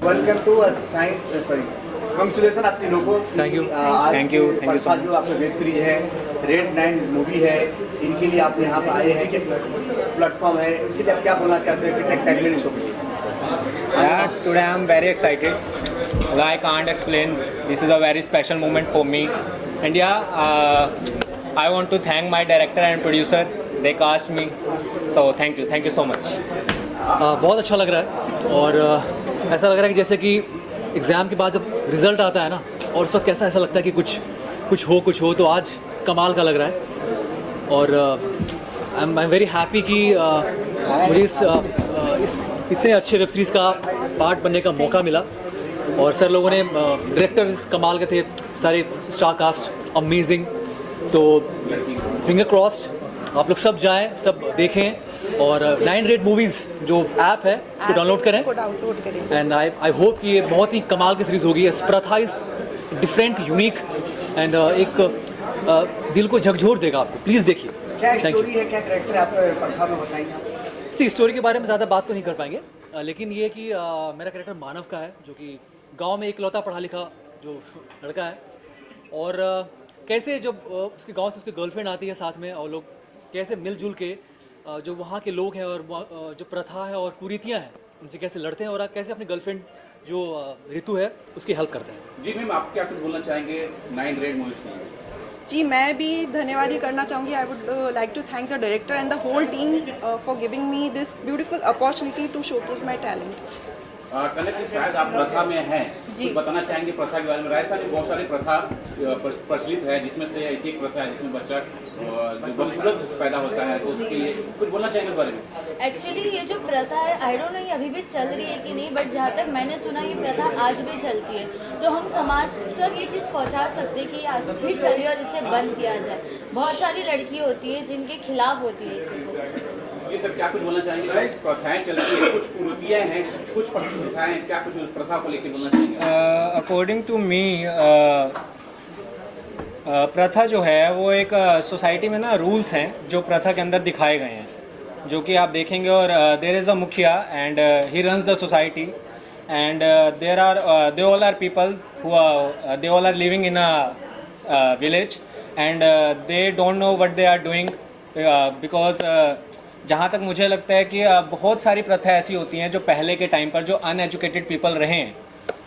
Welcome to sorry congratulation आप तीनों को। थैंक यू प्रथा जो आपका वेब सीरीज है, रेड 9 मूवी है, इनके लिए आप यहाँ पे आए हैं कि प्लेटफॉर्म है, इसके लिए आप क्या बोलना चाहते हैं, कितना एक्साइटमेंट इस वक्त? Yeah, today I'm very excited. I can't explain. This is a very special moment for me. And I want to thank my director and producer. They cast me. So thank you so much. बहुत अच्छा लग रहा है और ऐसा लग रहा है कि जैसे कि एग्ज़ाम के बाद जब रिज़ल्ट आता है ना, और उस वक्त कैसा ऐसा लगता है कि कुछ हो तो आज कमाल का लग रहा है। और आई एम वेरी हैप्पी कि मुझे इस इतने अच्छे वेब सीरीज़ का पार्ट बनने का मौका मिला। और सर लोगों ने डायरेक्टर्स कमाल के थे, सारे स्टार कास्ट अमेजिंग। तो फिंगर क्रॉस्ड आप लोग सब जाएं, सब देखें और 9 रेड मूवीज़ जो ऐप है उसको डाउनलोड करें। एंड आई होप कि ये बहुत ही कमाल की सीरीज़ होगी। प्रथा इज़ डिफरेंट, यूनिक एंड एक दिल को झकझोर देगा आपको। प्लीज़ देखिए। क्या स्टोरी है, क्या कैरेक्टर है आपका प्रथा में, बताएंगे आप? इसी स्टोरी के बारे में ज़्यादा बात तो नहीं कर पाएंगे, लेकिन ये कि मेरा कैरेक्टर मानव का है, जो कि गांव में इकलौता पढ़ा लिखा जो लड़का है। और कैसे जब उसके गांव से उसकी गर्लफ्रेंड आती है साथ में, और लोग कैसे मिलजुल के जो वहाँ के लोग हैं और जो प्रथा है और कुरीतियाँ हैं उनसे कैसे लड़ते हैं, और कैसे अपनी गर्लफ्रेंड जो ऋतु है उसकी हेल्प करते हैं। जी मैम, आप क्या कुछ बोलना चाहेंगे 9 रेड मूवीज़ के लिए? जी, मैं भी धन्यवाद ही करना चाहूँगी। I would like to thank the director and the whole team for giving me this beautiful opportunity to showcase my talent. Kanak ji, शायद आप प्रथा में हैं, जी। बताना चाहेंगे प्रथा के बारे में? राजस्थान में बहुत सारी प्रथा प्रचलित है, जिसमें से ऐसी एक प्रथा है जिसमें बच्चा जो बदसूरत पैदा होता है, तो उसके लिए कुछ बोलना चाहेंगे इस बारे में? एक्चुअली ये जो प्रथा है, आई डोंट नो ये अभी भी चल रही है कि नहीं, बट जहाँ तक मैंने सुना ये प्रथा आज भी चलती है। तो हम समाज तक ये चीज़ पहुँचा सकते हैं कि आज भी चलिए और इसे बंद किया जाए। बहुत सारी लड़की होती है जिनके खिलाफ होती है ये चीज़ें। ये सब क्या कुछ बोलना चाहेंगे? प्रथाएं चलती है, कुछ कुरीतियाँ हैं, कुछ प्रथाएं, क्या कुछ उस प्रथा को लेकर बोलना चाहेंगे? अकॉर्डिंग टू मी प्रथा जो है वो एक सोसाइटी में ना रूल्स हैं जो प्रथा के अंदर दिखाए गए हैं, जो कि आप देखेंगे। और देयर इज़ अ मुखिया and he runs the society and they all are people they all are living in a village and they don't know what they are doing, because जहाँ तक मुझे लगता है कि बहुत सारी प्रथा ऐसी होती हैं जो पहले के टाइम पर जो अनएजुकेटेड पीपल रहे हैं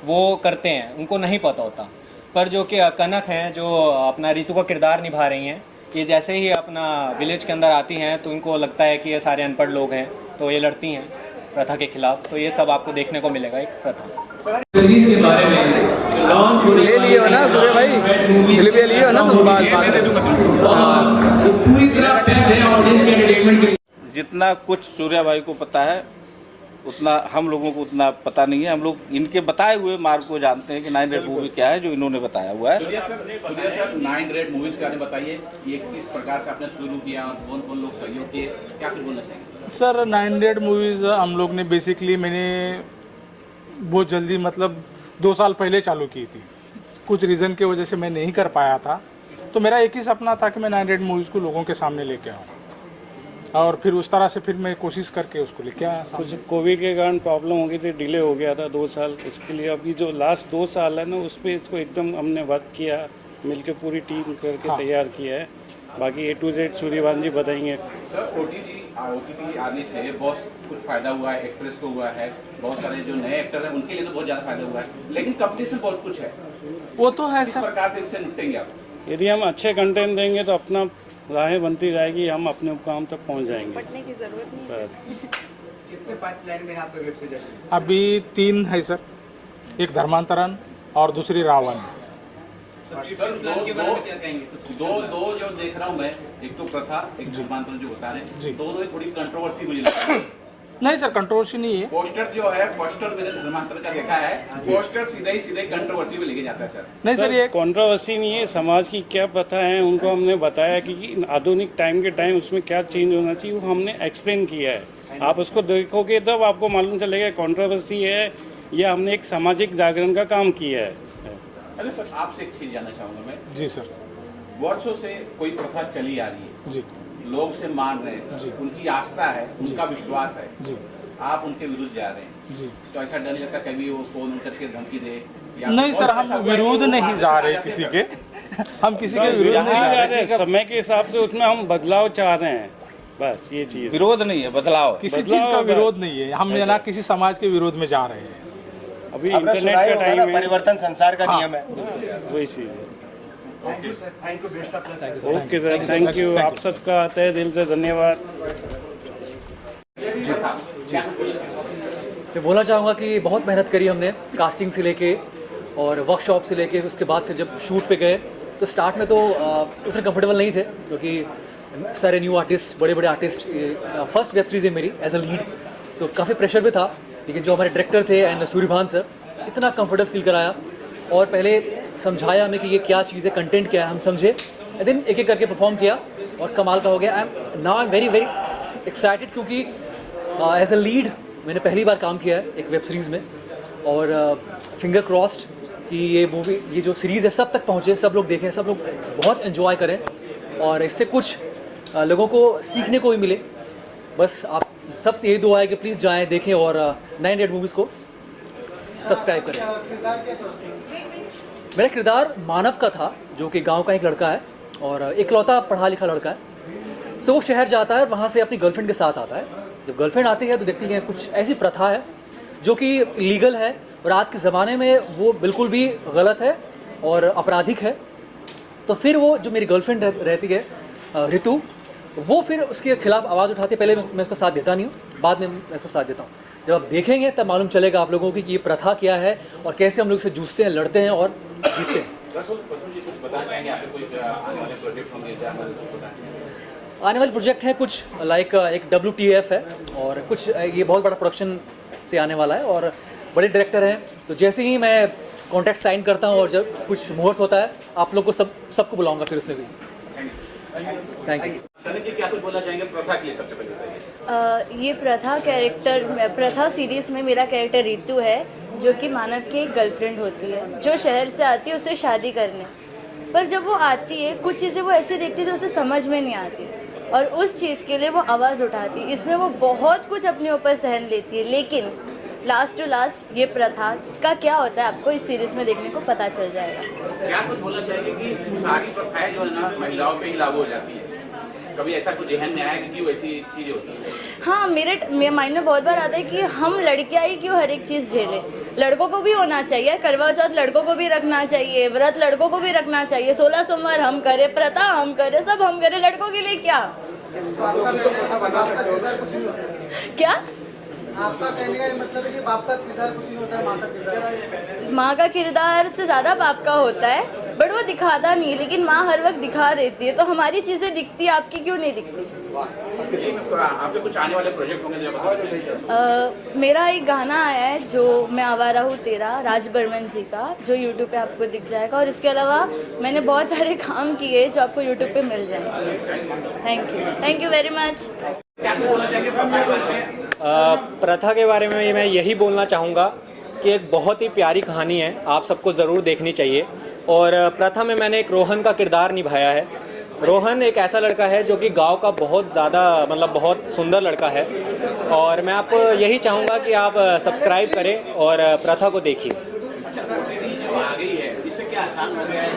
वो करते हैं, उनको नहीं पता होता। पर जो कि कनक हैं, जो अपना ऋतु का किरदार निभा रही हैं, ये जैसे ही अपना विलेज के अंदर आती हैं तो इनको लगता है कि ये सारे अनपढ़ लोग हैं, तो ये लड़ती हैं प्रथा के खिलाफ। तो ये सब आपको देखने को मिलेगा एक प्रथा के बारे में लॉन्च ले लिए हो ना सूर्य भाई, ले लिए हो ना तुम बात पूरी तरह टेस्ट है ऑडियंस के एंटरटेनमेंट के। जितना कुछ सूर्या भाई को पता है उतना हम लोगों को उतना पता नहीं है। हम लोग इनके बताए हुए मार्ग को जानते हैं कि 9 रेड मूवी क्या है, जो इन्होंने बताया हुआ है। सूर्या सर 9 रेड मूवीज़ के बारे में बताइए, ये किस प्रकार से आपने शुरू किया और कौन कौन लोग सहयोग किए, क्या कुछ बोलना चाहेंगे? सर 9 रेड मूवीज़ हम लोग ने बेसिकली मैंने बहुत जल्दी मतलब 2 साल पहले चालू की थी। कुछ रीज़न की वजह से मैं नहीं कर पाया था, तो मेरा एक ही सपना था कि मैं 9 रेड मूवीज़ को लोगों के सामने लेके आऊँ, और फिर उस तरह से फिर मैं कोशिश करके उसको लेके आया। कुछ कोविड के कारण प्रॉब्लम हो गई थी, डिले हो गया था 2 साल। इसके लिए अभी जो लास्ट 2 साल है ना, उस पर इसको एकदम हमने वर्क किया, मिलके पूरी टीम करके तैयार किया है। बाकी A to Z सूर्यवान जी बताएंगे। सर OTT आने से बहुत कुछ फ़ायदा हुआ है, एक्ट्रेस को हुआ है, बहुत सारे जो नए एक्टर हैं उनके लिए तो बहुत ज़्यादा फायदा हुआ है, लेकिन कंपटीशन बहुत कुछ है। वो तो है किस सर। प्रकार से इससे निपटेंगे आप? यदि हम अच्छे कंटेंट देंगे तो अपना राहें बनती जाएगी, हम अपने मुकाम तक पहुंच जाएंगे। पढ़ने की जरूरत नहीं है। कितने पाइपलाइन में आपका वेब सीरीज? अभी 3 है सर, एक धर्मांतरण और दूसरी रावण। दो जो देख रहा हूँ मैं, एक तो प्रथा, एक धर्मांतरण जो बता रहे, दोनों में थोड़ी कंट्रोवर्सी मुझे लगती है। नहीं सर, कंट्रोवर्सी नहीं है। पोस्टर जो है, पोस्टर मैंने धर्मांतरण का देखा है, पोस्टर सीधे कंट्रोवर्सी में लेके जाता है सर। नहीं सर, ये कंट्रोवर्सी नहीं है, समाज की क्या प्रथा है उनको हमने बताया कि आधुनिक टाइम के टाइम उसमें क्या चेंज होना चाहिए, वो हमने एक्सप्लेन किया है। आप उसको देखोगे तब आपको मालूम चलेगा कंट्रोवर्सी है या हमने एक सामाजिक जागरण का काम किया है। अरे सर, आपसे एक चीज़ जानना चाहूँगा मैं। जी सर। वर्षों से कोई प्रथा चली आ रही है जी, लोग से मान रहे हैं, उनकी आस्था है, उनका विश्वास है, जी, आप उनके विरुद्ध जा रहे हैं, जी तो ऐसा डर नहीं लगता कभी वो फोन करके धमकी दे या नहीं सर, हम विरोध नहीं जा रहे किसी के हम किसी के विरोध नहीं जा रहे। समय के हिसाब से उसमें हम बदलाव चाह रहे हैं, बस ये चीज़। विरोध नहीं है, बदलाव। किसी चीज़ का विरोध नहीं है, हम ना किसी समाज के विरोध में जा रहे हैं। अभी इंटरनेट का टाइम है, परिवर्तन संसार का नियम है। वही चीज़ है। Thank you sir, thank you, best of luck. Okay sir, thank you, आप सबका तहे दिल से धन्यवाद। मैं बोलना चाहूँगा कि बहुत मेहनत करी हमने, कास्टिंग से लेके और वर्कशॉप से लेके, उसके बाद फिर जब शूट पे गए तो स्टार्ट में तो उतने कंफर्टेबल नहीं थे, क्योंकि सारे न्यू आर्टिस्ट, बड़े बड़े आर्टिस्ट, फर्स्ट वेब सीरीज़ है मेरी एज अ लीड, सो काफ़ी प्रेशर भी था। लेकिन जो हमारे डायरेक्टर थे एंड सूर्यभान सर, इतना कंफर्टेबल फील कराया और पहले समझाया हमें कि ये क्या चीज़ है, कंटेंट क्या है, हम समझे, एंड देन एक एक करके परफॉर्म किया और कमाल का हो गया। I am very very excited, क्योंकि एज अ लीड मैंने पहली बार काम किया है एक वेब सीरीज़ में, और फिंगर क्रॉस्ड कि ये मूवी, ये जो सीरीज़ है सब तक पहुँचे, सब लोग देखें, सब लोग बहुत एंजॉय करें और इससे कुछ लोगों को सीखने को भी मिले। बस आप सबसे यही दुआ है कि प्लीज़ जाएं, देखें और 9 रेड मूवीज़ को सब्सक्राइब करें। मेरा किरदार मानव का था, जो कि गांव का एक लड़का है और इकलौता पढ़ा लिखा लड़का है। सो वो शहर जाता है और वहाँ से अपनी गर्लफ्रेंड के साथ आता है। जब गर्लफ्रेंड आती है तो देखती है कुछ ऐसी प्रथा है जो कि लीगल है और आज के ज़माने में वो बिल्कुल भी गलत है और आपराधिक है। तो फिर वो जो मेरी गर्लफ्रेंड रहती है ऋतु, वो फिर उसके खिलाफ आवाज़ उठाती है। पहले मैं उसका साथ देता नहीं हूँ, बाद में मैं उसको साथ देता हूँ। जब आप देखेंगे तब मालूम चलेगा आप लोगों की कि ये प्रथा क्या है और कैसे हम लोग इसे जूझते हैं, लड़ते हैं और जीतते हैं। आने वाले प्रोजेक्ट हैं कुछ लाइक एक WTF है और कुछ ये बहुत बड़ा प्रोडक्शन से आने वाला है और बड़े डायरेक्टर हैं। तो जैसे ही मैं कॉन्ट्रैक्ट साइन करता हूँ और जब कुछ मुहूर्त होता है, आप लोग को सबको बुलाऊंगा फिर उसमें भी। Thank you. क्या कुछ बोलना चाहेंगे प्रथा के लिए? सबसे पहले बताइए। ये प्रथा कैरेक्टर, प्रथा सीरीज़ में मेरा कैरेक्टर ऋतु है, जो कि मानव की एक गर्लफ्रेंड होती है जो शहर से आती है उससे शादी करने। पर जब वो आती है, कुछ चीज़ें वो ऐसे देखती है जो उसे समझ में नहीं आती और उस चीज़ के लिए वो आवाज़ उठाती है। इसमें वो बहुत कुछ अपने ऊपर सहन लेती है, लेकिन लास्ट टू लास्ट ये प्रथा का क्या होता है आपको इस सीरीज़ में देखने को पता चल जाएगा। क्या कुछ बोलना चाहेंगे कि सारी प्रथाएं जो है ना महिलाओं पे ही लागू हो जाती है? कभी ऐसा कुछ ध्यान में आया कि क्यों ऐसी चीज़ें होती हैं? हाँ, मेरे माइंड में बहुत बार आता है कि हम लड़कियाँ ही क्यों हर एक चीज़ झेलें। लड़कों को भी होना चाहिए, करवा चौथ लड़कों को भी रखना चाहिए, व्रत लड़कों को भी रखना चाहिए, 16 सोमवार हम करें, प्रथा हम करें, सब हम करें, लड़कों के लिए क्या? क्या आपका कहने का मतलब है कि बाप का किरदार कुछ नहीं होता है, माँ का किरदार? माँ का किरदार से ज़्यादा बाप का होता है, बट वो दिखाता नहीं है, लेकिन माँ हर वक्त दिखा देती है। तो हमारी चीज़ें दिखती है, आपकी क्यों नहीं दिखती? आपके कुछ आने वाले प्रोजेक्ट होंगे? मेरा एक गाना आया है जो मैं आवारा हूँ तेरा, राज बर्मन जी का, जो यूट्यूब पे आपको दिख जाएगा। और इसके अलावा मैंने बहुत सारे काम किए जो आपको यूट्यूब पे मिल जाएंगे। Thank you very much. प्रथा के बारे में मैं यही बोलना चाहूँगा कि एक बहुत ही प्यारी कहानी है, आप सबको ज़रूर देखनी चाहिए। और प्रथा में मैंने एक रोहन का किरदार निभाया है। रोहन एक ऐसा लड़का है जो कि गांव का बहुत ज़्यादा बहुत सुंदर लड़का है और मैं आपको यही चाहूँगा कि आप सब्सक्राइब करें और प्रथा को देखिए। आ गई है, इससे क्या एहसास हो गया है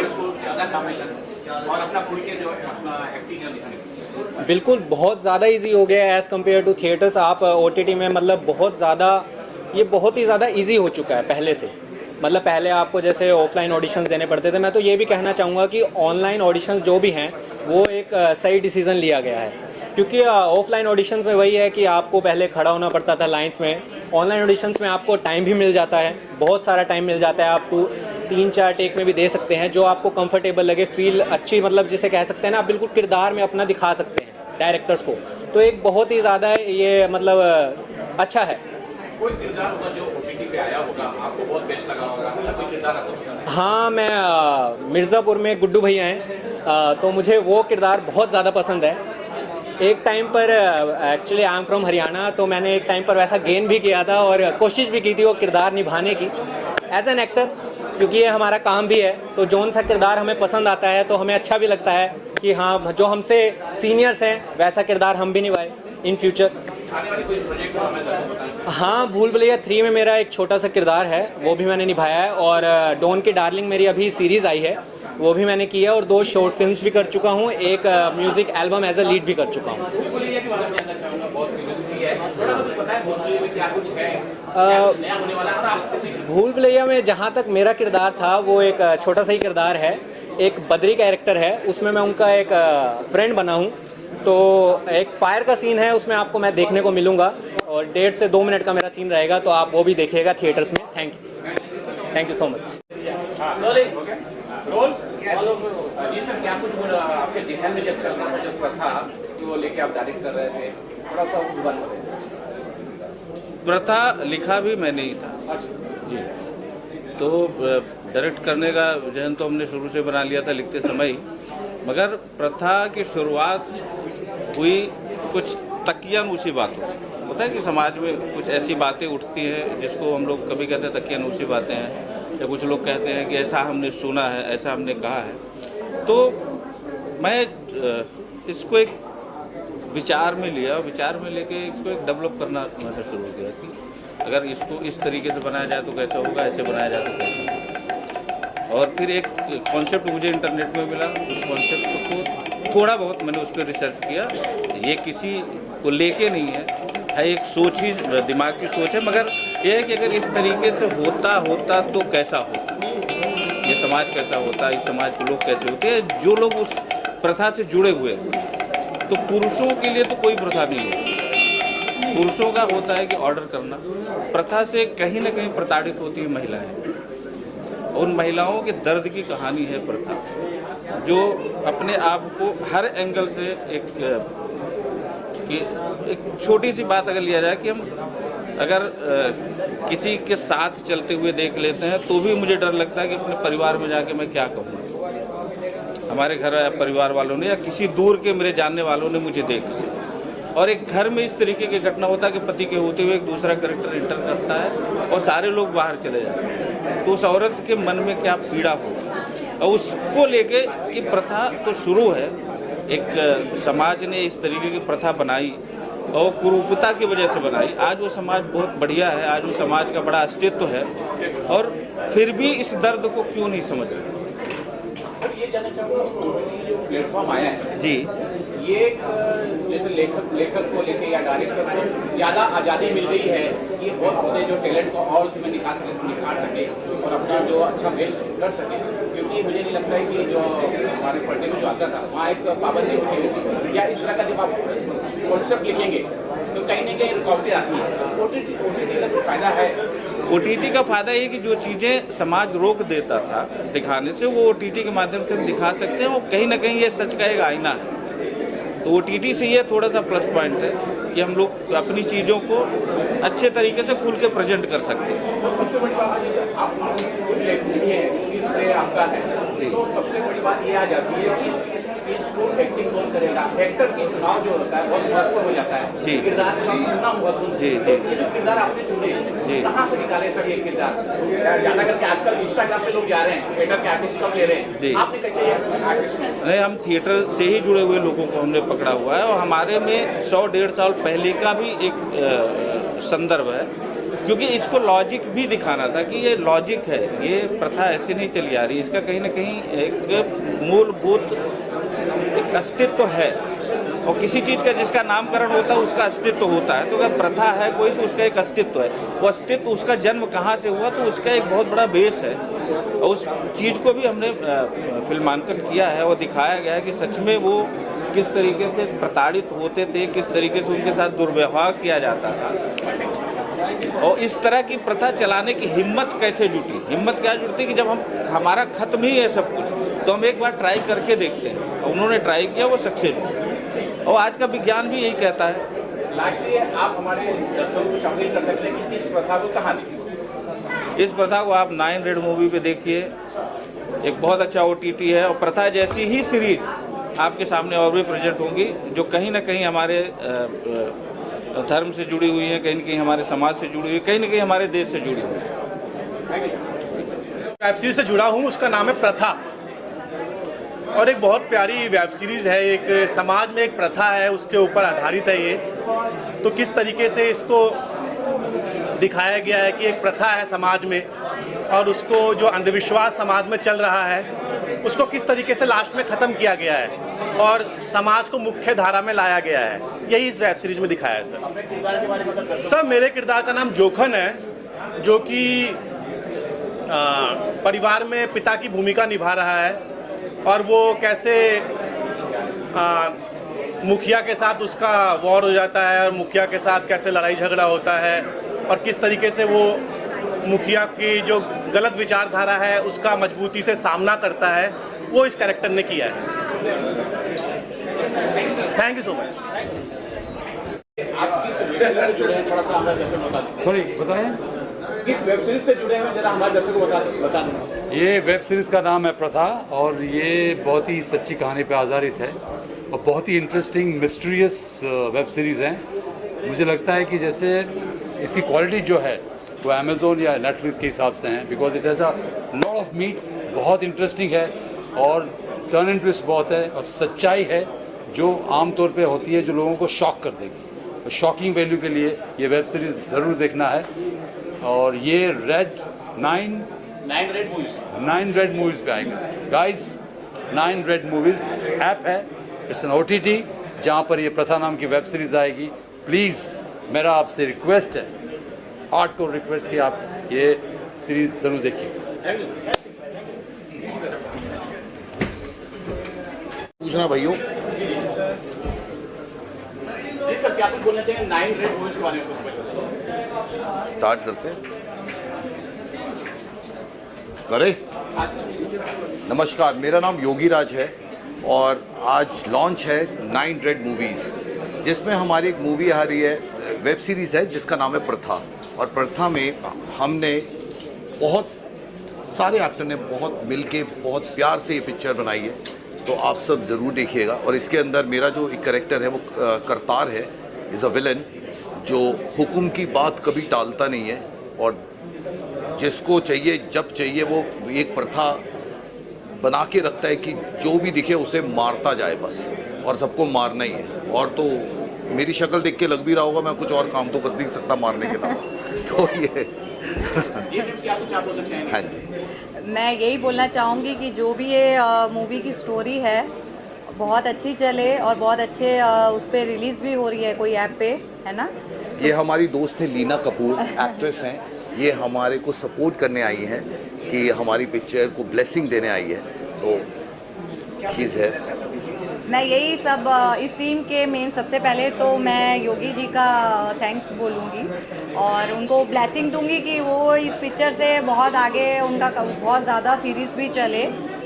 उसको ज़्यादा काम मिला और अपना खुल के जो है अपना एक्टिंग दिखाने? बिल्कुल, बहुत ज़्यादा इजी हो गया है एज़ कम्पेयर टू थिएटर्स। आप OTT में बहुत ज़्यादा, ये बहुत ही ज़्यादा इजी हो चुका है पहले से। पहले आपको जैसे ऑफलाइन ऑडिशंस देने पड़ते थे। मैं तो ये भी कहना चाहूँगा कि ऑनलाइन ऑडिशंस जो भी हैं वो एक सही डिसीज़न लिया गया है, क्योंकि ऑफलाइन ऑडिशंस में वही है कि आपको पहले खड़ा होना पड़ता था लाइन्स में। ऑनलाइन ऑडिशंस में आपको टाइम भी मिल जाता है, बहुत सारा टाइम मिल जाता है, आपको 3-4 टेक में भी दे सकते हैं, जो आपको कंफर्टेबल लगे, फील अच्छी जिसे कह सकते हैं ना, आप बिल्कुल किरदार में अपना दिखा सकते हैं डायरेक्टर्स को। तो एक बहुत ही ज़्यादा ये अच्छा है। कोई किरदार होगा जो OTT पे आया होगा आपको बहुत बेस्ट लगा होगा, ऐसा कोई किरदार आपको पसंद है? हाँ, मैं मिर्ज़ापुर में गुड्डू भैया हैं, तो मुझे वो किरदार बहुत ज़्यादा पसंद है। एक टाइम पर actually I am from Haryana, तो मैंने एक टाइम पर वैसा गेन भी किया था और कोशिश भी की थी वो किरदार निभाने की एज एन एक्टर, क्योंकि ये हमारा काम भी है। तो जौन सा किरदार हमें पसंद आता है तो हमें अच्छा भी लगता है कि हाँ, जो हमसे सीनियर्स हैं वैसा किरदार हम भी निभाए इन फ्यूचर। आने वाली कोई प्रोजेक्ट हो हमें दर्शकों को बताएं। हाँ, भूल भुलैया 3 में मेरा एक छोटा सा किरदार है, वो भी मैंने निभाया है। और डॉन की डार्लिंग मेरी अभी सीरीज़ आई है, वो भी मैंने किया। और 2 शॉर्ट फिल्म्स भी कर चुका हूँ, एक music album as a lead भी कर चुका हूँ। भूल भुलैया के बारे में जानना चाहूँगा, बहुत क्यूरियोसिटी है, थोड़ा सा कुछ बताएं भूल भुलैया में क्या कुछ है, क्या कुछ नया होने वाला है। और आप भूल भुलैया में जहाँ तक मेरा किरदार था वो एक छोटा सा ही किरदार है, एक बद्री कैरेक्टर है, उसमें मैं उनका एक फ्रेंड बना हूँ। तो एक फायर का सीन है उसमें, आपको मैं देखने को मिलूँगा और 1.5 से 2 मिनट का मेरा सीन रहेगा, तो आप वो भी देखिएगा थिएटर्स में। Thank you so much. जी सर, क्या कुछ आपके जहन में जब चल रहा था, जब प्रथा जो लेके आप डायरेक्ट कर रहे थे, थोड़ा सा उस बारे में बताएं। प्रथा लिखा भी मैंने ही था जी, तो डायरेक्ट करने का जहन तो हमने शुरू से बना लिया था लिखते समय ही, मगर प्रथा की शुरुआत हुई कुछ तकियानूसी बातों से। होता है कि समाज में कुछ ऐसी बातें उठती हैं जिसको हम लोग कभी कहते हैं तकियानूसी बातें हैं, या कुछ लोग कहते हैं कि ऐसा हमने सुना है, ऐसा हमने कहा है। तो मैं इसको एक विचार में लिया, विचार में लेके इसको एक डेवलप करना मैंने शुरू किया कि अगर इसको इस तरीके से बनाया जाए तो कैसा होगा, ऐसे बनाया जाए तो कैसा होगा। और फिर एक कॉन्सेप्ट मुझे इंटरनेट में मिला, उस कॉन्सेप्ट को थोड़ा बहुत मैंने उस पर रिसर्च किया। ये किसी को लेके नहीं है एक सोच ही, दिमाग की सोच है, मगर ये है कि अगर इस तरीके से होता तो कैसा होता, ये समाज कैसा होता, इस समाज के लोग कैसे होते हैं, जो लोग उस प्रथा से जुड़े हुए हैं। तो पुरुषों के लिए तो कोई प्रथा नहीं है, पुरुषों का होता है कि ऑर्डर करना। प्रथा से कहीं ना कहीं प्रताड़ित होती है महिलाएं, उन महिलाओं के दर्द की कहानी है प्रथा, जो अपने आप को हर एंगल से एक छोटी सी बात अगर लिया जाए कि हम अगर किसी के साथ चलते हुए देख लेते हैं तो भी मुझे डर लगता है कि अपने परिवार में जाके मैं क्या कहूँगा, हमारे घर या परिवार वालों ने या किसी दूर के मेरे जानने वालों ने मुझे देख लिया। और एक घर में इस तरीके की घटना होता है कि पति के होते हुए एक दूसरा कैरेक्टर इंटर करता है और सारे लोग बाहर चले जाते हैं, तो उस औरत के मन में क्या पीड़ा होगी। और उसको लेके कि प्रथा तो शुरू है, एक समाज ने इस तरीके की प्रथा बनाई और कुरूपता की वजह से बनाई। आज वो समाज बहुत बढ़िया है, आज वो समाज का बड़ा अस्तित्व है, और फिर भी इस दर्द को क्यों नहीं समझ रहे। ये जानना चाहूँगा, जो प्लेटफॉर्म आया है जी, ये जैसे लेखक को लेके या डायरेक्टर को ज़्यादा आज़ादी मिल गई है कि वो अपने जो टैलेंट को और उसमें निखार सके और अपना जो अच्छा बेस्ट कर सके। क्योंकि मुझे नहीं लगता है कि जो हमारे पढ़ने में जो आता था वहाँ एक पाबंदी होती है, या इस तरह का जब आप कॉन्सेप्ट लिखेंगे तो कहीं ना कहीं रुकावटें आती हैं। OTT का कुछ फ़ायदा है? OTT का फ़ायदा ये कि जो चीज़ें समाज रोक देता था दिखाने से, वो OTT के माध्यम से हम दिखा सकते हैं, और कहीं ना कहीं ये सच का एक आईना है। तो OTT से ये थोड़ा सा प्लस पॉइंट है कि हम लोग अपनी चीज़ों को अच्छे तरीके से खुल के प्रेजेंट कर सकते हैं। सबसे बड़ी बात आप स्क्रीन पे आपका है, तो सबसे बड़ी बात ये आ जाती है कि इस चीज़ को एक्टिंग कौन करेगा। एक्टर की चुनाव जो होता है बहुत महत्वपूर्ण हो जाता है, जी, किरदार का चुनना महत्वपूर्ण। जी, तो ये जो किरदार आपने चुने, कहाँ से निकाले सर ये किरदार? ज़्यादा करके आजकल इंस्टाग्राम पे लोग जा रहे हैं, थिएटर के आर्टिस्ट कब ले रहे हैं, आपने कैसे आर्टिस्ट? नहीं, हम थिएटर से ही जुड़े हुए लोगों को हमने पकड़ा हुआ है, और हमारे में 100-150 साल पहले का भी एक संदर्भ है, क्योंकि इसको लॉजिक भी दिखाना था कि ये लॉजिक है, ये प्रथा ऐसे नहीं चली आ रही, इसका कहीं ना कहीं एक मूलभूत एक अस्तित्व है। और किसी चीज़ का जिसका नामकरण होता है उसका अस्तित्व होता है, तो अगर प्रथा है कोई तो उसका एक अस्तित्व है। वो अस्तित्व, उसका जन्म कहाँ से हुआ, तो उसका एक बहुत बड़ा बेस है, और उस चीज़ को भी हमने फिल्मांकन किया है और दिखाया गया है कि सच में वो किस तरीके से प्रताड़ित होते थे, किस तरीके से उनके साथ दुर्व्यवहार किया जाता था, और इस तरह की प्रथा चलाने की हिम्मत कैसे जुटी। हिम्मत क्या जुटती कि जब हमारा खत्म ही है सब कुछ, तो हम एक बार ट्राई करके देखते हैं, और उन्होंने ट्राई किया, वो सक्सेस हुआ। और आज का विज्ञान भी यही कहता है। लास्टली आप हमारे दर्शकों को अपील कर सकते हैं कि इस प्रथा को कहाँ देखिए? इस प्रथा को आप 9 रेड मूवी पे देखिए, एक बहुत अच्छा OTT है, और प्रथा जैसी ही सीरीज आपके सामने और भी प्रेजेंट होंगी, जो कहीं ना कहीं हमारे धर्म से जुड़ी हुई है, कहीं ना कहीं हमारे समाज से जुड़ी हुई है, कहीं ना कहीं हमारे देश से जुड़ी हुई है। वेब सीरीज से जुड़ा हूँ, उसका नाम है प्रथा, और एक बहुत प्यारी वेब सीरीज़ है। एक समाज में एक प्रथा है, उसके ऊपर आधारित है ये। तो किस तरीके से इसको दिखाया गया है कि एक प्रथा है समाज में और उसको जो अंधविश्वास समाज में चल रहा है उसको किस तरीके से लास्ट में ख़त्म किया गया है और समाज को मुख्य धारा में लाया गया है, यही इस वेब सीरीज में दिखाया है सर। सर मेरे किरदार का नाम जोखन है, जो कि परिवार में पिता की भूमिका निभा रहा है और वो कैसे मुखिया के साथ उसका वॉर हो जाता है और मुखिया के साथ कैसे लड़ाई झगड़ा होता है और किस तरीके से वो मुखिया की जो गलत विचारधारा है उसका मजबूती से सामना करता है, वो इस कैरेक्टर ने किया है। Thank you so much. आप किस वेब सीरीज से जुड़े हैं, थोड़ा सा हमारे दर्शकों को बता दें। सॉरी बताएं। किस वेब सीरीज से जुड़े हैं जरा हमारे दर्शकों को बता दें। ये वेब सीरीज़ का नाम है प्रथा और ये बहुत ही सच्ची कहानी पर आधारित है और बहुत ही इंटरेस्टिंग मिस्टीरियस वेब सीरीज़ है। मुझे लगता है कि जैसे इसकी क्वालिटी जो है वो अमेज़ोन या नेटफ्लिक्स के हिसाब से है, because it has a lot of meat, बहुत इंटरेस्टिंग है और टर्न एंड ट्विस्ट बहुत है और सच्चाई है जो आमतौर पे होती है जो लोगों को शॉक कर देगी। शॉकिंग वैल्यू के लिए ये वेब सीरीज़ ज़रूर देखना है। और ये नाइन रेड मूवीज़ पे आएगा गाइस। 9 रेड मूवीज़ ऐप है, इट्स एन OTT जहाँ पर ये प्रथा नाम की वेब सीरीज़ आएगी। प्लीज़ मेरा आपसे रिक्वेस्ट है, हार्डकोर रिक्वेस्ट कि आप ये सीरीज़ ज़रूर देखिए। पूछना भाइयों जी सर, क्या कुछ बोलना चाहिए 9 रेड मूवीज के बारे में? स्टार्ट करते हैं, करें। नमस्कार, मेरा नाम योगी राज है और आज लॉन्च है 9 रेड मूवीज़, जिसमें हमारी एक मूवी आ रही है, वेब सीरीज़ है जिसका नाम है प्रथा। और प्रथा में हमने बहुत सारे एक्टर ने बहुत मिलके बहुत प्यार से ये पिक्चर बनाई है, तो आप सब ज़रूर देखिएगा। और इसके अंदर मेरा जो एक कैरेक्टर है वो करतार है, इज़ अ विलन जो हुक्म की बात कभी टालता नहीं है और जिसको चाहिए जब चाहिए वो एक प्रथा बना के रखता है कि जो भी दिखे उसे मारता जाए बस, और सबको मारना ही है। और तो मेरी शक्ल देख के लग भी रहा होगा मैं कुछ और काम तो कर नहीं सकता मारने के अलावा। तो ये हाँ जी, मैं यही बोलना चाहूँगी कि जो भी ये मूवी की स्टोरी है बहुत अच्छी चले और बहुत अच्छे उस पर रिलीज़ भी हो रही है कोई ऐप पे, है ना। ये हमारी दोस्त है लीना कपूर, एक्ट्रेस हैं। ये हमारे को सपोर्ट करने आई हैं कि हमारी पिक्चर को ब्लेसिंग देने आई है, तो चीज़ है। मैं यही सब इस टीम के मेन सबसे पहले तो मैं योगी जी का थैंक्स बोलूँगी और उनको ब्लेसिंग दूंगी कि वो इस पिक्चर से बहुत आगे उनका बहुत ज़्यादा सीरीज़ भी चले।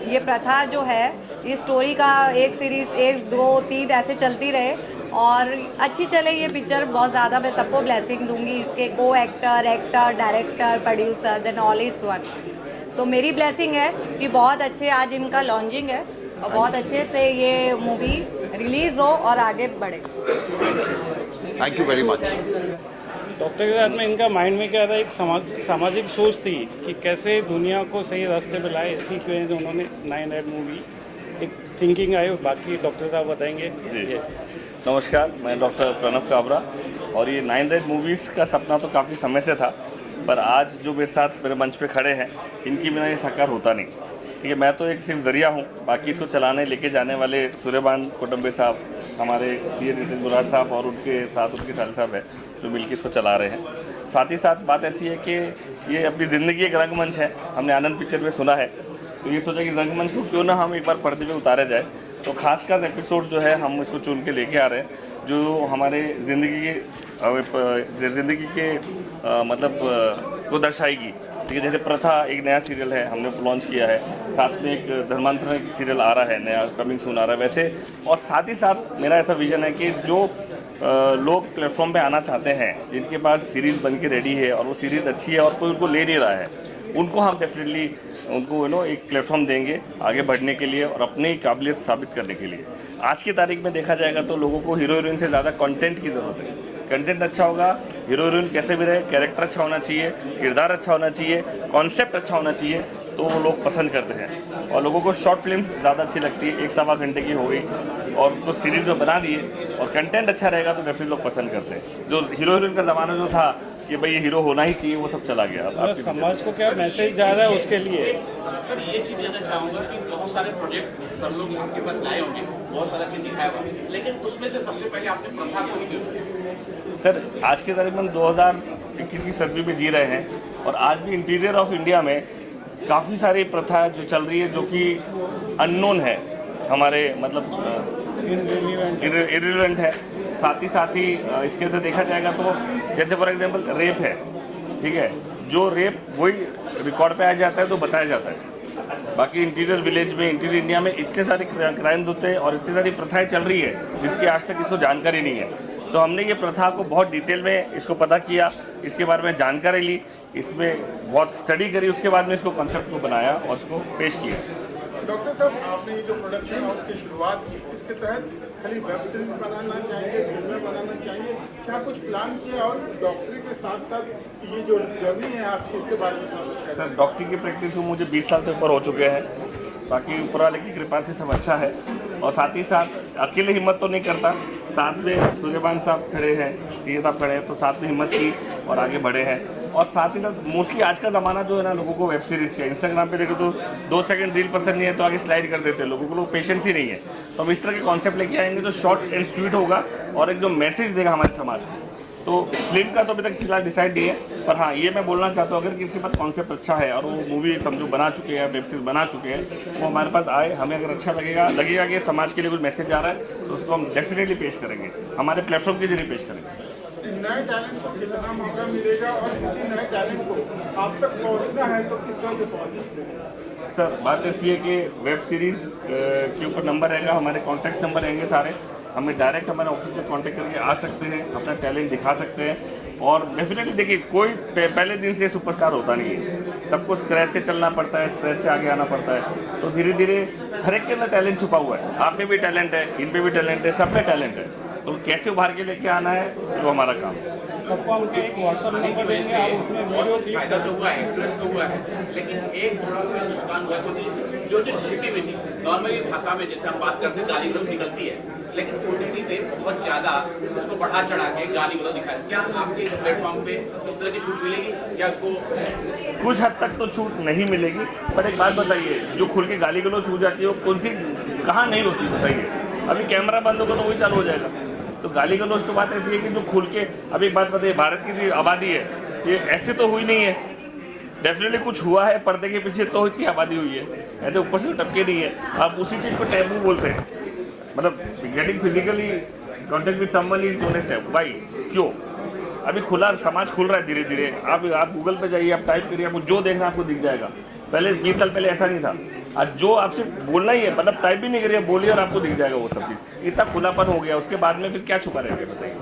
ये प्रथा जो है इस स्टोरी का एक सीरीज़ 1, 2, 3 ऐसे चलती रहे और अच्छी चले ये पिक्चर बहुत ज़्यादा। मैं सबको ब्लेसिंग दूंगी, इसके को actor, director, producer, then all it's one. तो मेरी ब्लेसिंग है कि बहुत अच्छे आज इनका लॉन्चिंग है और बहुत अच्छे से ये मूवी रिलीज़ हो और आगे बढ़े। Thank you very much. Doctor के साथ में इनका माइंड में क्या था, एक सामाजिक सोच थी कि कैसे दुनिया को सही रास्ते पे लाए। इसी की वजह से उन्होंने 9 रेड मूवी एक थिंकिंग आई। बाकी डॉक्टर साहब बताएंगे। जी नमस्कार, मैं डॉक्टर प्रणव काबरा और ये 9 रेड मूवीज़ का सपना तो काफ़ी समय से था, पर आज जो मेरे साथ मेरे मंच पे खड़े हैं इनकी बिना ये साकार होता नहीं। ठीक है, मैं तो एक सिर्फ ज़रिया हूँ, बाकी इसको चलाने लेके जाने वाले सूर्यबान कोटम्बे साहब, हमारे सी नितिन बुराड़ साहब और उनके साथ उनके साल साहब हैं जो मिलकर इसको चला रहे हैं। साथ ही साथ बात ऐसी है कि ये अपनी ज़िंदगी एक रंगमंच है, हमने आनंद पिक्चर में सुना है, तो ये सोचा कि रंगमंच को क्यों ना हम एक बार पर्दे पे उतारे जाए। तो खासकर एपिसोड जो है हम इसको चुन के लेके आ रहे हैं जो हमारे ज़िंदगी के मतलब को दर्शाएगी। ठीक है, जैसे प्रथा एक नया सीरियल है हमने लॉन्च किया है, साथ में एक धर्मांतरण सीरियल आ रहा है नया, कमिंग सून आ रहा है वैसे। और साथ ही साथ मेरा ऐसा विजन है कि जो लोग प्लेटफॉर्म पे आना चाहते हैं, जिनके पास सीरीज़ बन के रेडी है और वो सीरीज़ अच्छी है और कोई उनको ले नहीं रहा है, उनको हम डेफिनेटली उनको एक प्लेटफॉर्म देंगे आगे बढ़ने के लिए और अपनी काबिलियत साबित करने के लिए। आज की तारीख में देखा जाएगा तो लोगों को हीरो हीरोइन से ज़्यादा कंटेंट की ज़रूरत है। कंटेंट अच्छा होगा, हीरो हीरोइन कैसे भी रहे, कैरेक्टर अच्छा होना चाहिए, किरदार अच्छा होना चाहिए, कॉन्सेप्ट अच्छा होना चाहिए, तो वो लोग पसंद करते हैं। और लोगों को शॉर्ट फिल्म ज़्यादा अच्छी लगती है, 1-1.25 घंटे की हो गई और उसको सीरीज़ में बना दिए और कंटेंट अच्छा रहेगा तो डेफिनेटली लोग पसंद करते हैं। जो हीरो हीरोइन का ज़माना जो था कि भाई ये हीरो होना ही चाहिए, वो सब चला गया। अब समाज को क्या मैसेज जा रहा है उसके लिए? सर ये चीज़ कहना चाहूँगा कि बहुत सारे प्रोजेक्ट सब लोग आपके पास लाए होंगे, बहुत सारा चीज़ दिखाया होगा, लेकिन उसमें से सबसे पहले आपने प्रथा को ही क्यों? सर आज के तकरीबन 2021 की सदी में जी रहे हैं और आज भी इंटीरियर ऑफ इंडिया में काफ़ी सारी प्रथा जो चल रही है जो कि अननोन है, हमारे मतलब इररिलेवेंट है। साथ ही इसके अंदर देखा जाएगा तो जैसे फॉर एग्जांपल रेप है, ठीक है, जो रेप वही रिकॉर्ड पे आ जाता है तो बताया जाता है। बाकी इंटीरियर विलेज में, इंटीरियर इंडिया में इतने सारे क्राइम्स होते हैं और इतनी सारी प्रथाएं चल रही है जिसकी आज तक इसको जानकारी नहीं है। तो हमने ये प्रथा को बहुत डिटेल में इसको पता किया, इसके बारे में जानकारी ली, इसमें बहुत स्टडी करी, उसके बाद में इसको कॉन्सेप्ट को बनाया और उसको पेश किया। डॉक्टर साहब, आपने ये जो प्रोडक्शन हाउस की शुरुआत की, इसके तहत खाली वेब सीरीज बनाना चाहेंगे, फिल्में बनाना चाहेंगे, क्या कुछ प्लान किया? और डॉक्टरी के साथ साथ ये जो जर्नी है आपकी, इसके बारे में सर डॉक्टरी की प्रैक्टिस को मुझे 20 साल से ऊपर हो चुके हैं। बाकी ऊपर वाले की कृपा से सब अच्छा है और साथ ही साथ अकेले हिम्मत तो नहीं करता, साथ में सूर्यभान साहब खड़े हैं, सीए साहब खड़े हैं, तो साथ में हिम्मत की और आगे बढ़े हैं। और साथ ही साथ मोस्टली आज का ज़माना जो है ना, लोगों को वेब सीरीज़ का, इंस्टाग्राम पे देखो तो 2 सेकंड रील पसंद नहीं है तो आगे स्लाइड कर देते हैं, लोगों को पेशेंस ही नहीं है। तो हम इस तरह के कॉन्सेप्ट लेके आएंगे जो शॉर्ट एंड स्वीट होगा और एक जो मैसेज देगा हमारे समाज को। तो फिल्म का तो अभी तक फिलहाल डिसाइड नहीं है, पर हाँ ये मैं बोलना चाहता हूँ, अगर किसी के पास कॉन्सेप्ट अच्छा है और वो मूवी समझो बना चुके हैं, वेब सीरीज बना चुके हैं, वो हमारे पास आए, हमें अगर अच्छा लगेगा कि समाज के लिए कुछ मैसेज आ रहा है तो उसको हम डेफिनेटली पेश करेंगे, हमारे प्लेटफॉर्म के जरिए पेश करेंगे। नए टैलेंट को कितना मौका मिलेगा और किसी नए टैलेंट को आप तक पहुंचना है तो किस तरह से पहुंच सकते हैं? सर बात ऐसी है कि वेब सीरीज़ के ऊपर नंबर रहेगा, हमारे कॉन्टैक्ट नंबर रहेंगे सारे, हमें डायरेक्ट हमारे ऑफिस में कांटेक्ट करके आ सकते हैं, अपना टैलेंट दिखा सकते हैं। और डेफिनेटली देखिए, कोई पहले दिन से सुपरस्टार होता नहीं है, सबको स्क्रैच से चलना पड़ता है, स्क्रैच से आगे आना पड़ता है। तो धीरे धीरे हर एक के अंदर टैलेंट छुपा हुआ है, आप में भी टैलेंट है, इन पे भी टैलेंट है, सब में टैलेंट है, तो कैसे उभार के लेके आना है वो हमारा काम है। सबको हम एक व्हाट्सअप नंबर देंगे, आप उसमें वीडियो फायदा तो हुआ है, इंटरेस्ट तो हुआ है, लेकिन एक थोड़ा सा नुकसान हुआ है, जो छिपी हुई थी नॉर्मली भाषा में जैसे हम बात करते हैं गाली गलौज निकलती है, लेकिन ओटीटी पे बहुत ज़्यादा उसको बढ़ा चढ़ा के गाली गलौज दिखाया। क्या आपके प्लेटफॉर्म पे इस तरह की छूट मिलेगी? क्या उसको कुछ हद तक तो छूट नहीं मिलेगी, पर एक बात बताइए, जो खुल के गाली गलौज छूट जाती है वो कौन सी कहाँ नहीं होती बताइए? अभी कैमरा बंद होगा तो वही चालू हो जाएगा। तो गाली गलौज तो बात ऐसी है कि जो खुल के, अब एक बात बताइए, भारत की जो आबादी है ये ऐसे तो हुई नहीं है, डेफिनेटली कुछ हुआ है, पर्दे के पीछे तो इतनी आबादी हुई है, ऐसे ऊपर से टपके नहीं है। आप उसी चीज़ को टैबू बोलते हैं, मतलब getting physically contact with someone is known as taboo. भाई क्यों? अभी खुला समाज खुल रहा है धीरे धीरे, आप गूगल पे जाइए, आप टाइप करिए, आपको जो देखना आपको दिख जाएगा। पहले 20 साल पहले ऐसा नहीं था, आज जो आप सिर्फ बोलना ही है, मतलब टाइप भी नहीं करिए, बोलिए और आपको दिख जाएगा वो सब चीज़। इतना खुलापन हो गया, उसके बाद में फिर क्या छुपा रहेगा बताइए?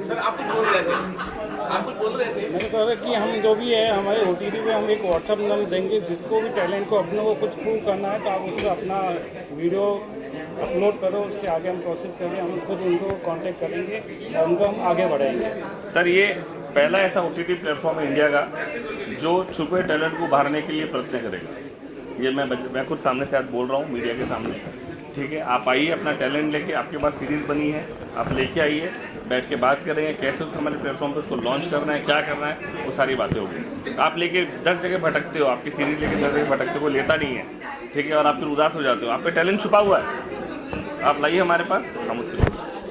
सर आप कुछ बोल रहे थे, आप कुछ बोल रहे थे? मैंने कहा कि हम जो भी है हमारे ओटीटी पे हम एक व्हाट्सअप नंबर देंगे, जिसको भी टैलेंट को अपने को कुछ प्रूव करना है तो आप उसको अपना वीडियो अपलोड करो, उसके आगे हम प्रोसेस करेंगे, हम खुद उनको कांटेक्ट करेंगे और उनको हम आगे बढ़ाएंगे। सर ये पहला ऐसा ओटीटी प्लेटफॉर्म है इंडिया का जो छुपे टैलेंट को उभारने के लिए प्रयत्न करेगा। ये मैं खुद सामने से आज बोल रहा हूँ मीडिया के सामने, ठीक है? आप आइए अपना टैलेंट लेके, आपके पास सीरीज़ बनी है, आप लेके आइए, बैठ के बात करेंगे कैसे उसको हमारे प्लेटफॉर्म पे उसको लॉन्च करना है, क्या करना है, वो सारी बातें होगी। आप लेके 10 जगह भटकते हो, आपकी सीरीज़ लेके 10 जगह भटकते हो, लेता नहीं है, ठीक है? और आप फिर उदास हो जाते हो, आप पे टैलेंट छुपा हुआ है, आप लाइए हमारे पास, हम उसके लिए।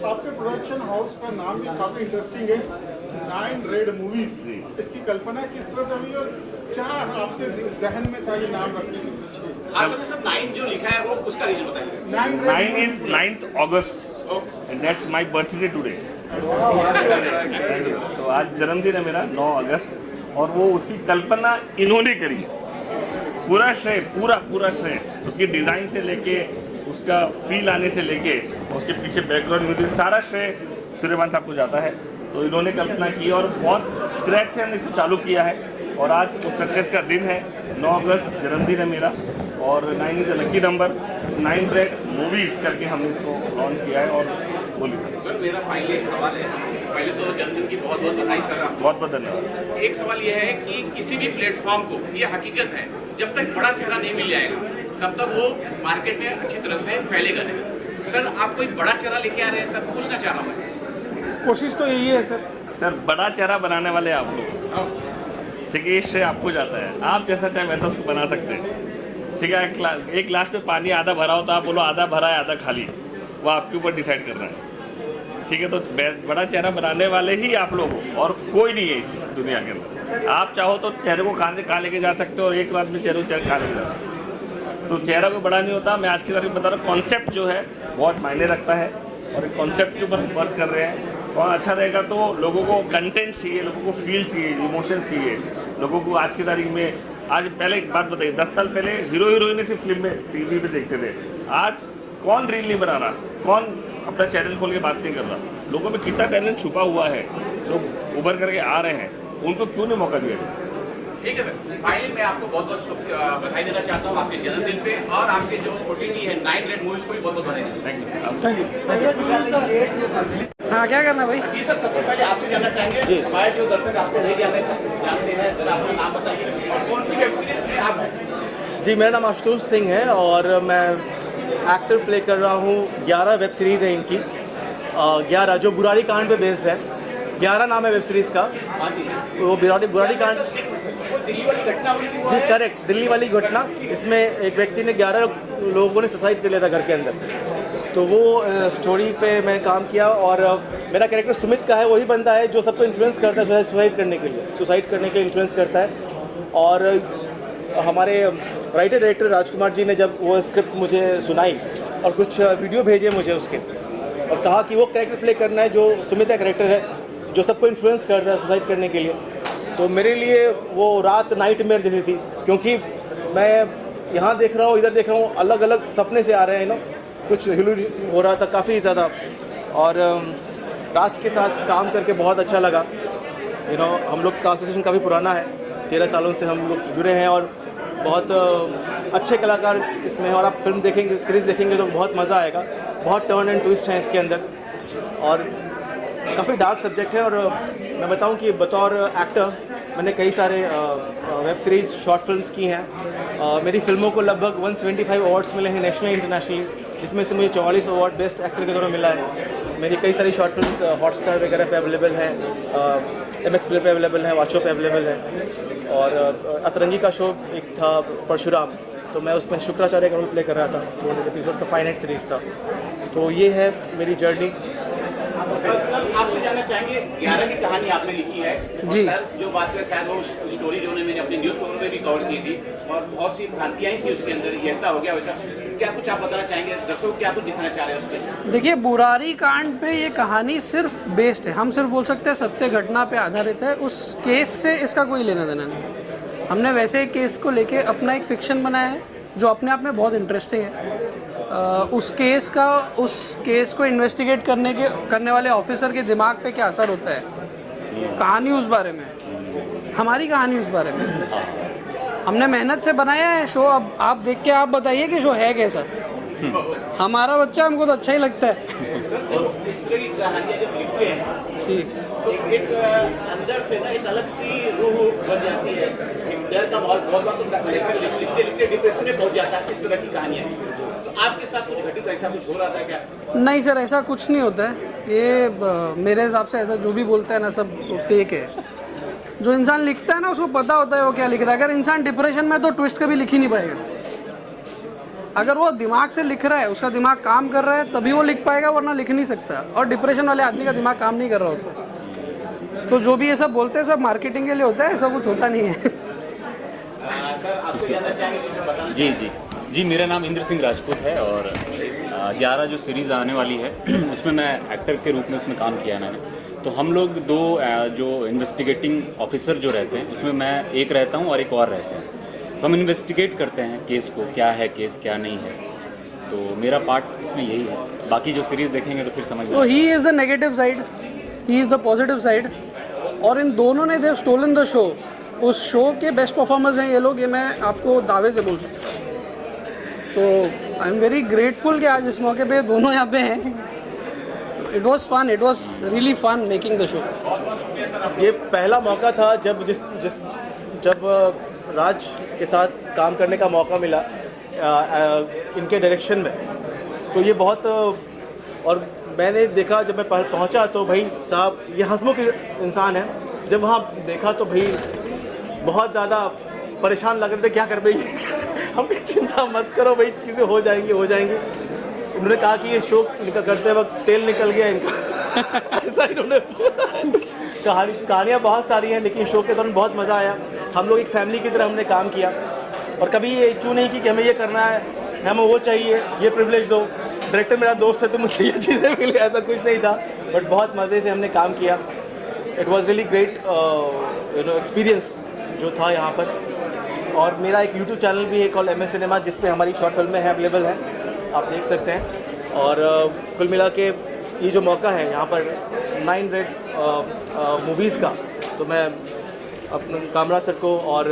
आपके प्रोडक्शन हाउस का नाम भी काफ़ी इंटरेस्टिंग है, 9 रेड मूवीज। इसकी कल्पना किस तरह से हुई और क्या आपके जहन में था ये नाम रखने के पीछे? खास करके सर 9 जो लिखा है वो उसका रीजन बताइए। 9 is 9th August and that's my birthday today. तो आज जन्मदिन है मेरा 9 अगस्त, और वो उसकी कल्पना इन्होंने करी है। पूरा श्रेय, पूरा श्रेय उसकी डिज़ाइन से लेके, उसका फील आने से लेके, उसके पीछे बैकग्राउंड म्यूजिक, सारा श्रेय सूर्यभान साहब को जाता है। तो इन्होंने कल्पना की और बहुत स्क्रैच से हमने इसको चालू किया है, और आज उस सक्सेस का दिन है। 9 अगस्त जन्मदिन है मेरा, और 9 is a lucky number. 9 red movies करके हमने इसको लॉन्च किया है। और बोलिए सर, मेरा फाइनली एक सवाल है पहले तो जन्मदिन की बहुत बहुत बधाई सर आपको। बहुत बहुत धन्यवाद। एक सवाल यह है कि किसी भी प्लेटफॉर्म को, ये हकीकत है, जब तक बड़ा चेहरा नहीं मिल जाएगा तब तक वो मार्केट में अच्छी तरह से फैलेगा नहीं। सर आप कोई बड़ा चेहरा लेके आ रहे हैं सर, पूछना चाह रहा हूँ मैं। कोशिश तो यही है सर। सर बड़ा चेहरा बनाने वाले आप लोग, ठीक है, ये श्रेय आपको जाता है। आप जैसा चाहे वैसा उसको बना सकते हैं, ठीक है। एक गिलास में पानी आधा भरा हो तो आप बोलो आधा भरा है आधा खाली, वो आपके ऊपर डिसाइड करना है, ठीक है। तो बड़ा चेहरा बनाने वाले ही आप लोग हो और कोई नहीं है इस दुनिया के अंदर। आप चाहो तो चेहरे को कहाँ से कहाँ लेके जा सकते हो और एक रात में चेहरे को कहाँ लेके जा सकते हो। तो चेहरा को बड़ा नहीं होता। मैं आज की तारीख बता रहा हूँ, कॉन्सेप्ट जो है बहुत मायने रखता है और एक कॉन्सेप्ट के ऊपर वर्क कर रहे हैं। और अच्छा रहेगा तो लोगों को कंटेंट चाहिए, लोगों को फील चाहिए, इमोशंस चाहिए लोगों को। आज की तारीख में, आज पहले एक बात बताइए, 10 साल पहले हीरो हीरोइन सिर्फ फिल्म में टीवी पे देखते थे। आज कौन रील नहीं बना रहा, कौन अपना चैनल खोल के बात नहीं कर रहा। लोगों में कितना टैलेंट छुपा हुआ है, लोग उभर करके आ रहे हैं, उनको क्यों नहीं मौका दिया जाए। ठीक है सर, फाइनली मैं आपको बहुत बहुत बधाई देना चाहता हूँ आपके जन्मदिन पे, और आपके जो OTT है 9 रेड मूवीज को भी बहुत बहुत बधाई। Thank you. हाँ क्या करना भाई? जी सर, सबसे पहले आपसे जानना चाहेंगे, हमारे जो दर्शक आपको नहीं जानते हैं, जरा अपना नाम बताइए और कौन सी वेब सीरीज में आप हैं। जी, मेरा नाम आशुतोष सिंह है और मैं एक्टर प्ले कर रहा हूँ। 11 वेब सीरीज़ है इनकी, 11 जो बुराड़ी कांड पे बेस्ड है। 11 नाम है वेब सीरीज़ का। वो बुराड़ी कांड, दिल्ली वाली घटना हुई थी, जी करेक्ट, दिल्ली वाली घटना। इसमें एक व्यक्ति ने 11 लोगों ने सुसाइड कर लिया था घर के अंदर, तो वो स्टोरी पे मैंने काम किया। और मेरा कैरेक्टर सुमित का है, वही बंदा है जो सबको इन्फ्लुएंस करता है सुसाइड करने के लिए इन्फ्लुएंस करता है। और हमारे राइटर डायरेक्टर राजकुमार जी ने जब वो स्क्रिप्ट मुझे सुनाई और कुछ वीडियो भेजे मुझे उसके, और कहा कि वो कैरेक्टर प्ले करना है जो सुमित का कैरेक्टर है, जो सबको इन्फ्लुएंस करता है सुसाइड करने के लिए। तो मेरे लिए वो रात नाइटमेयर जैसी थी, क्योंकि मैं यहाँ देख रहा हूँ, इधर देख रहा हूँ, अलग अलग सपने से आ रहे हैं ना, कुछ हिलुल हो रहा था काफ़ी ज़्यादा। और राज के साथ काम करके बहुत अच्छा लगा। हम लोग का एसोसिएशन काफ़ी पुराना है, 13 सालों से हम लोग जुड़े हैं और बहुत अच्छे कलाकार इसमें हैं। और आप फिल्म देखेंगे, सीरीज़ देखेंगे तो बहुत मज़ा आएगा। बहुत टर्न एंड ट्विस्ट हैं इसके अंदर और काफ़ी डार्क सब्जेक्ट है। और मैं बताऊं कि बतौर एक्टर मैंने कई सारे वेब सीरीज़, शॉर्ट फिल्म्स की हैं। मेरी फिल्मों को लगभग 175 अवार्ड्स मिले हैं नेशनली इंटरनेशनली, जिसमें से मुझे 44 अवार्ड बेस्ट एक्टर के तौर पर मिला है। मेरी कई सारी शॉर्ट फिल्म्स हॉटस्टार वगैरह पे अवेलेबल हैं, MX प्ले पे अवेलेबल है, वाचो पे अवेलेबल है। और अतरंगी का शो एक था परशुराम, तो मैं उसमें शुक्राचार्य का रोल प्ले कर रहा था, तो एपिसोड का फाइनाइट सीरीज़ था। तो ये है मेरी जर्नी। सर आपसे जानना चाहेंगे, 11 की कहानी आपने लिखी है जी। सर जो बात है शायद वो स्टोरी जो मैंने अपने न्यूज़ पेपर में भी कवर की थी और बहुत सी भ्रांतियाँ थी उसके अंदर, ये ऐसा हो गया वैसा, क्या कुछ आप बताना चाहेंगे दर्शकों, क्या कुछ दिखाना चाह रहे हैं उसके? देखिए, बुराड़ी कांड पे ये कहानी सिर्फ बेस्ड है, हम सिर्फ बोल सकते हैं सत्य घटना पे आधारित है। उस केस से इसका कोई लेना देना नहीं। हमने वैसे एक केस को लेके अपना एक फिक्शन बनाया है जो अपने आप में बहुत इंटरेस्टिंग है। उस केस को इन्वेस्टिगेट करने वाले ऑफिसर के दिमाग पे क्या असर होता है, कहानी उस बारे में, हमारी कहानी उस बारे में। हमने मेहनत से बनाया है शो। अब आप देख के आप बताइए कि शो है कैसा। हमारा बच्चा हमको तो अच्छा ही लगता है। इस तरह की कहानियाँ जब लिखते हैं ठीक, तो एक अंदर से ना एक अलग सी रूह बन जाती है, एक डर का माहौल। बहुत बार तो लिखते लिखते डिप्रेशन में पहुंच जाता है इस तरह की कहानियाँ। तो आपके साथ कुछ घटित ऐसा कुछ हो रहा था क्या? नहीं सर, ऐसा कुछ नहीं होता है। ये मेरे हिसाब से ऐसा जो भी बोलता है ना, सब फेक है। जो इंसान लिखता है ना, उसको पता होता है वो क्या लिख रहा है। अगर इंसान डिप्रेशन में तो ट्विस्ट कभी लिख ही नहीं पाएगा। अगर वो दिमाग से लिख रहा है, उसका दिमाग काम कर रहा है, तभी वो लिख पाएगा, वरना लिख नहीं सकता। और डिप्रेशन वाले आदमी का दिमाग काम नहीं कर रहा होता। तो जो भी ये सब बोलते हैं सब मार्केटिंग के लिए होता है, ऐसा कुछ होता नहीं है। सर आपसे जानना चाहेंगे जी, मेरा नाम इंद्र सिंह राजपूत है और 11 जो सीरीज़ आने वाली है उसमें मैं एक्टर के रूप में उसमें काम किया मैंने। तो हम लोग 2 जो इन्वेस्टिगेटिंग ऑफिसर जो रहते हैं, उसमें मैं एक रहता हूँ और एक और रहते हैं। तो हम इन्वेस्टिगेट करते हैं केस को, क्या है केस क्या नहीं है। तो मेरा पार्ट इसमें यही है। बाकी जो सीरीज़ देखेंगे तो फिर समझ में। तो he is the negative side, he is the positive side. और इन दोनों ने देव स्टोलन द शो। उस शो के बेस्ट परफॉर्मर्स हैं ये लोग, ये मैं आपको दावे से बोल सकता हूँ। तो आई एम वेरी ग्रेटफुल कि आज इस मौके पे दोनों यहाँ पे हैं। It was fun, it was really fun making the show. ये पहला मौका था जब राज के साथ काम करने का मौका मिला इनके डायरेक्शन में, तो ये बहुत और मैंने देखा जब मैं पहुंचा तो भाई साहब ये हंसमुख इंसान है, जब वहाँ देखा तो भाई बहुत ज़्यादा परेशान लग रहे थे, क्या कर रही हम चिंता मत करो भाई, चीज़ें हो जाएंगी। उन्होंने कहा कि ये शो करते वक्त तेल निकल गया इनका ऐसा इन्होंने कहानियाँ बहुत सारी हैं, लेकिन शो के दौरान बहुत मज़ा आया। हम लोग एक फैमिली की तरह हमने काम किया और कभी ये इच्छू नहीं की कि हमें ये करना है, हमें वो चाहिए, ये प्रिविलेज दो। डायरेक्टर मेरा दोस्त है तो मुझे ये चीज़ें मिली, ऐसा कुछ नहीं था, बट बहुत मज़े से हमने काम किया। It was really great experience जो था यहाँ पर। और मेरा एक यूट्यूब चैनल भी है कॉल MS सिनेमा, जिस पे हमारी शॉर्ट फिल्में हैं, अवेलेबल हैं, आप देख सकते हैं। और कुल मिला के ये जो मौका है यहाँ पर 9 रेड मूवीज़ का, तो मैं अपने कामराज सर को और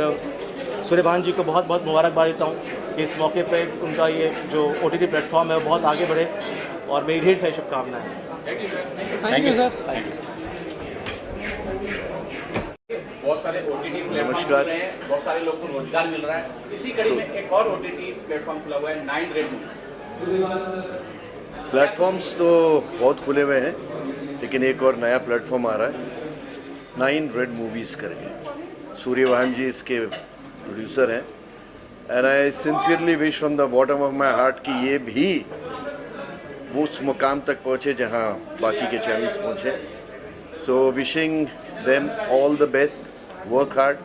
सूर्यभान जी को बहुत बहुत मुबारकबाद देता हूँ कि इस मौके पे उनका ये जो OTT प्लेटफॉर्म है वो बहुत आगे बढ़े, और मेरी ढेर सारी शुभकामनाएं। Thank you sir. बहुत सारे OTT प्लेटफॉर्म खुल रहे हैं, बहुत सारे लोग को रोजगार मिल रहा है। इसी कड़ी में एक और OTT प्लेटफॉर्म खुला हुआ है, 9 रेड मूवीज। प्लेटफॉर्म्स तो बहुत खुले हुए हैं, लेकिन एक और नया प्लेटफॉर्म आ रहा है 9 रेड मूवीज़ करके। सूर्यभान जी इसके प्रोड्यूसर हैं, and I sincerely wish from the bottom of my heart कि ये भी वो उस मुकाम तक पहुँचे जहाँ बाकी के चैनल्स पहुँचे। So wishing them all the best, work hard,